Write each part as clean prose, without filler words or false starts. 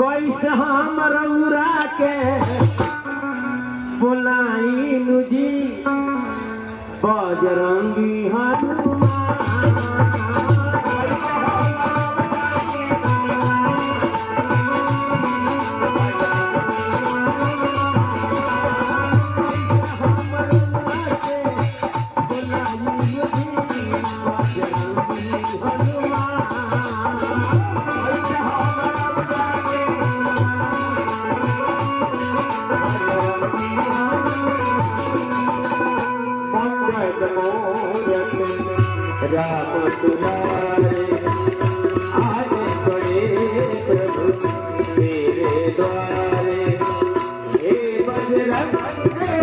कैसे हम रउरा के बोलाई जी बजरंगी राम तुम्हारे आने पड़े प्रभु तेरे द्वारे हे बजरंग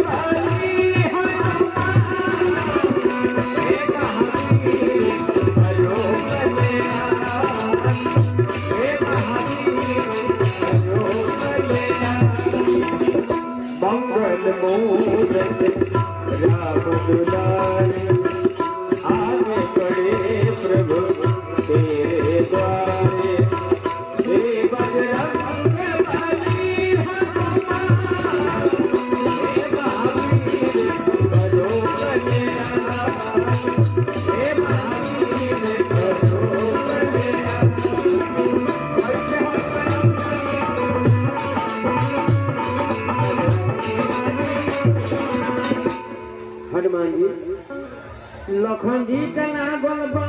बली हे महावीर भयो कल्याण हे महावीर भयो कल्याण मंगल मूरत राम दुलारे प्रभु तेरे द्वारे हे बजरंग बली हनुमान हे महावीर भयो कल्याण हे महावीर भयो कल्याण हनुमान जी लखन जी का लागल बा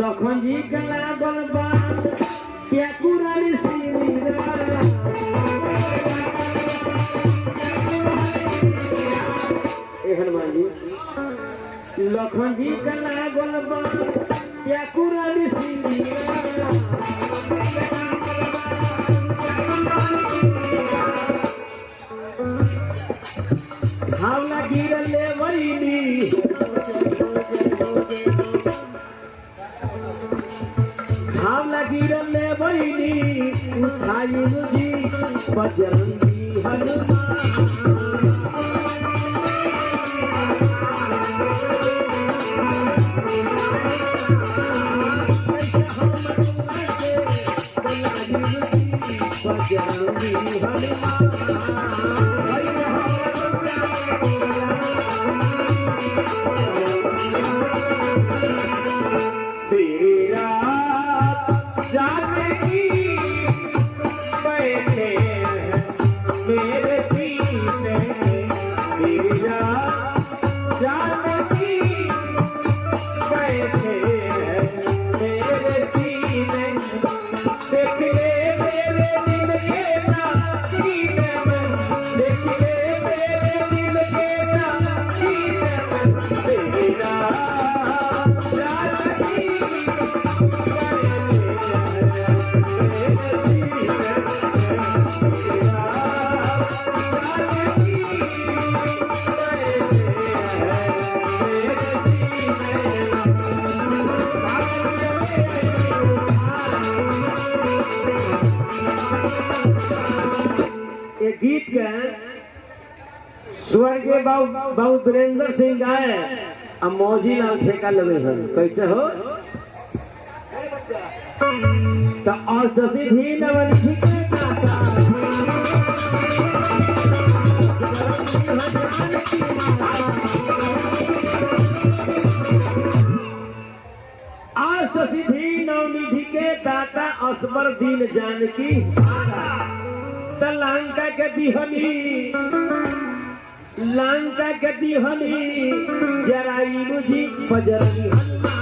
लखन जी का लागल बा प्याकुरारी सिंदूरा ए हनुमान जी लखन जी का लागल बा प्याकुरारी सिंदूरा भावना गिरले वैली भावना गिरले वैली उठाई जी बजरंगी हनुमान बजरंगी हनुमान मेरे सीने जानकी बैठे मेरे सीने देख ले मेरे दिल के सीने में देख ले मेरे दिल के सीने में तेरा जानकी गीत के स्वर्गीय बाबू वीरेंद्र सिंह गाए अब मौजी लाल ठेका लगे हैं कैसे हो तो औषधि भी नवन औषधि नवनिधि के दाता असबर दीन जानकी लंका के दिहनी लंका के दिहनी जराई मुझी बजरंगी हनुमान